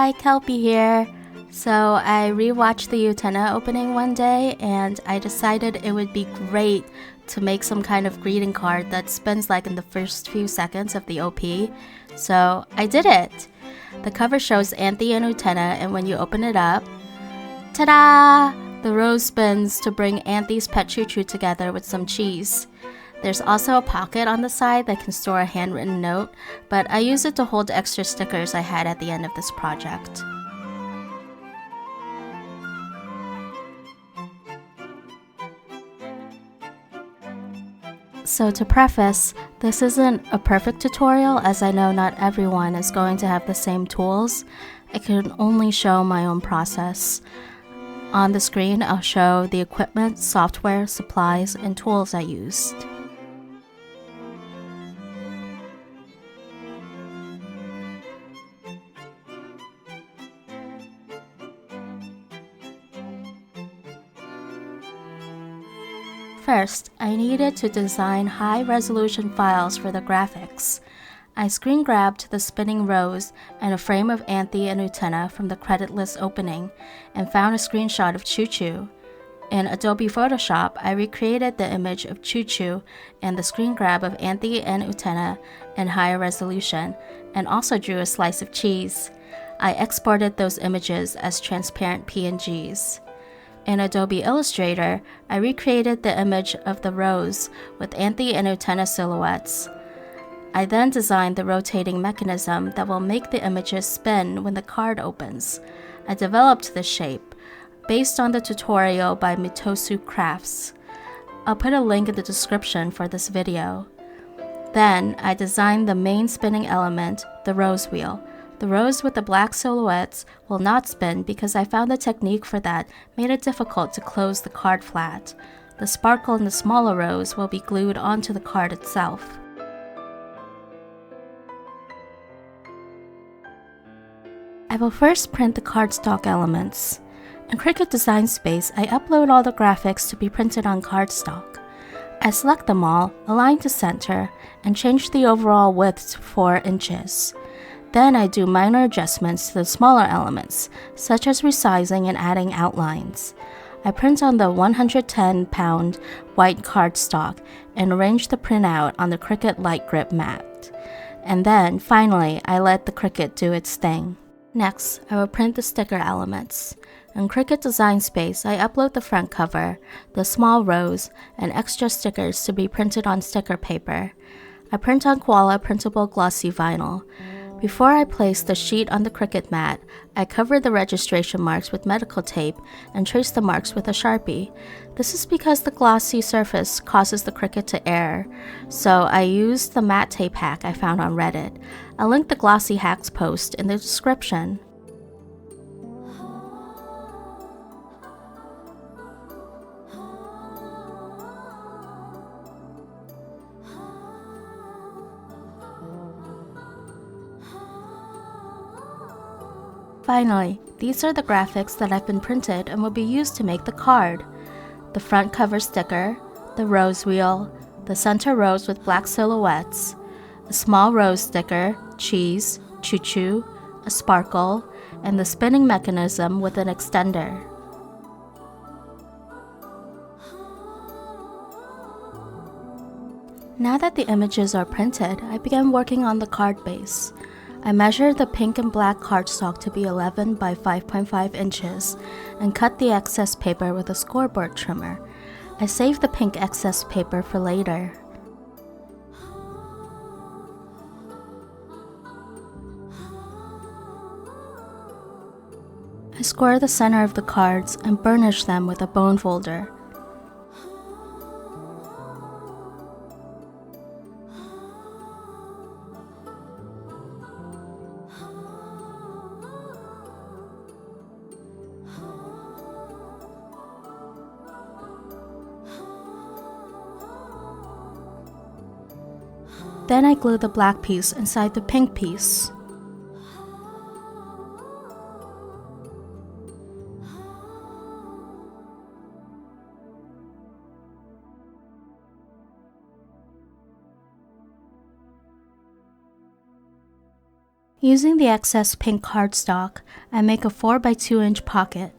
Hi, Kelpie here. So I rewatched the Utena opening one day and I decided it would be great to make some kind of greeting card that spins like in the first few seconds of the OP. So I did it. The cover shows Anthy and Utena, and when you open it up, ta-da! The rose spins to bring Anthy's pet Choo Choo together with some cheese. There's also a pocket on the side that can store a handwritten note, but I use it to hold extra stickers I had at the end of this project. So to preface, this isn't a perfect tutorial as I know not everyone is going to have the same tools. I can only show my own process. On the screen, I'll show the equipment, software, supplies, and tools I used. First, I needed to design high-resolution files for the graphics. I screen grabbed the spinning rose and a frame of Anthy and Utena from the credit list opening and found a screenshot of Choo Choo. In Adobe Photoshop, I recreated the image of Choo Choo and the screen grab of Anthy and Utena in higher resolution and also drew a slice of cheese. I exported those images as transparent PNGs. In Adobe Illustrator, I recreated the image of the rose with Anthy and Utena silhouettes. I then designed the rotating mechanism that will make the images spin when the card opens. I developed this shape based on the tutorial by Mitosu Crafts. I'll put a link in the description for this video. Then, I designed the main spinning element, the rose wheel. The rose with the black silhouettes will not spin because I found the technique for that made it difficult to close the card flat. The sparkle in the smaller rose will be glued onto the card itself. I will first print the cardstock elements. In Cricut Design Space, I upload all the graphics to be printed on cardstock. I select them all, align to center, and change the overall width to 4 inches. Then I do minor adjustments to the smaller elements, such as resizing and adding outlines. I print on the 110-pound white cardstock and arrange the printout on the Cricut LightGrip mat. And then, finally, I let the Cricut do its thing. Next, I will print the sticker elements. In Cricut Design Space, I upload the front cover, the small rose, and extra stickers to be printed on sticker paper. I print on Koala printable glossy vinyl. Before I place the sheet on the Cricut mat, I cover the registration marks with medical tape and trace the marks with a Sharpie. This is because the glossy surface causes the Cricut to err, so I used the matte tape hack I found on Reddit. I'll link the glossy hacks post in the description. Finally, these are the graphics that have been printed and will be used to make the card. The front cover sticker, the rose wheel, the center rose with black silhouettes, a small rose sticker, cheese, Choo Choo, a sparkle, and the spinning mechanism with an extender. Now that the images are printed, I began working on the card base. I measured the pink and black cardstock to be 11 by 5.5 inches and cut the excess paper with a scoreboard trimmer. I saved the pink excess paper for later. I score the center of the cards and burnish them with a bone folder. Then I glue the black piece inside the pink piece. Using the excess pink cardstock, I make a 4 by 2 inch pocket.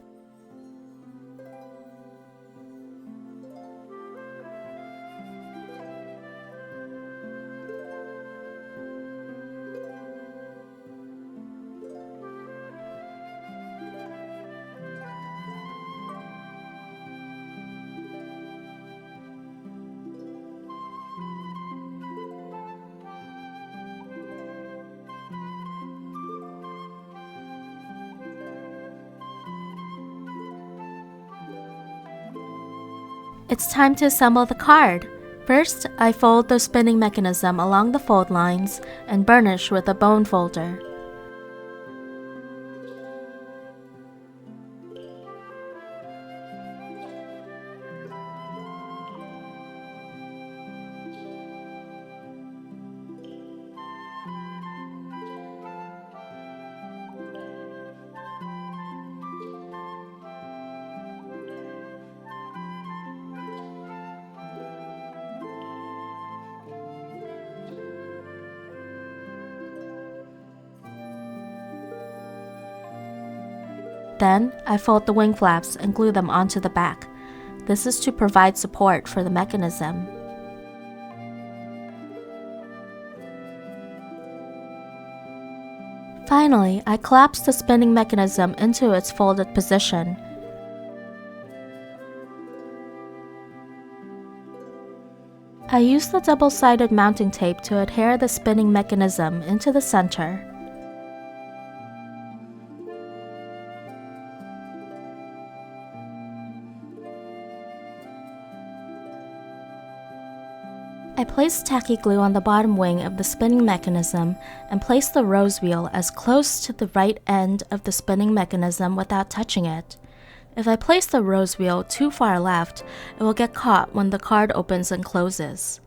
It's time to assemble the card. First, I fold the spinning mechanism along the fold lines and burnish with a bone folder. Then, I fold the wing flaps and glue them onto the back. This is to provide support for the mechanism. Finally, I collapse the spinning mechanism into its folded position. I use the double-sided mounting tape to adhere the spinning mechanism into the center. I place tacky glue on the bottom wing of the spinning mechanism and place the rose wheel as close to the right end of the spinning mechanism without touching it. If I place the rose wheel too far left, it will get caught when the card opens and closes.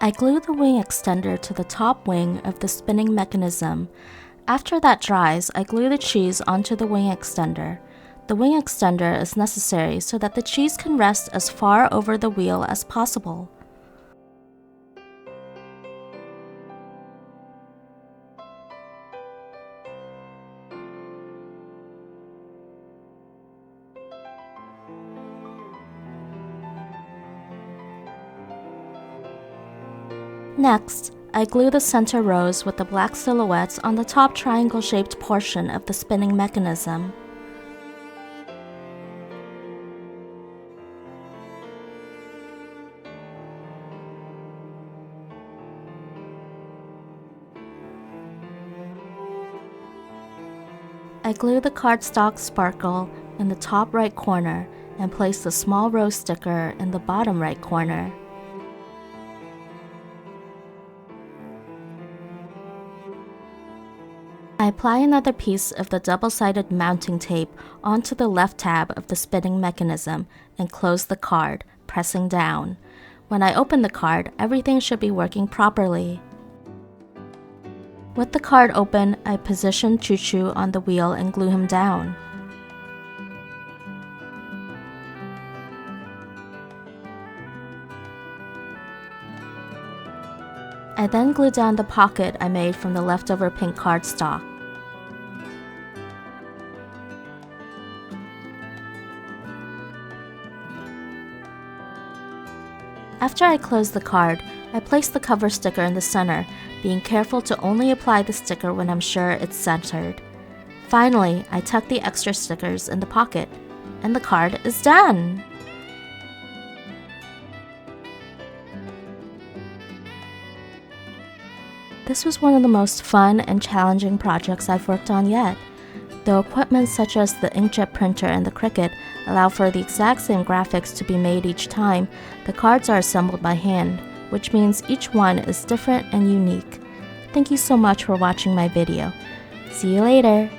I glue the wing extender to the top wing of the spinning mechanism. After that dries, I glue the cheese onto the wing extender. The wing extender is necessary so that the cheese can rest as far over the wheel as possible. Next, I glue the center rose with the black silhouettes on the top triangle-shaped portion of the spinning mechanism. I glue the cardstock sparkle in the top right corner and place the small rose sticker in the bottom right corner. I apply another piece of the double-sided mounting tape onto the left tab of the spinning mechanism and close the card, pressing down. When I open the card, everything should be working properly. With the card open, I position Choo Choo on the wheel and glue him down. I then glue down the pocket I made from the leftover pink cardstock. After I close the card, I place the cover sticker in the center, being careful to only apply the sticker when I'm sure it's centered. Finally, I tuck the extra stickers in the pocket, and the card is done! This was one of the most fun and challenging projects I've worked on yet. Though equipment such as the inkjet printer and the Cricut allow for the exact same graphics to be made each time, the cards are assembled by hand, which means each one is different and unique. Thank you so much for watching my video. See you later!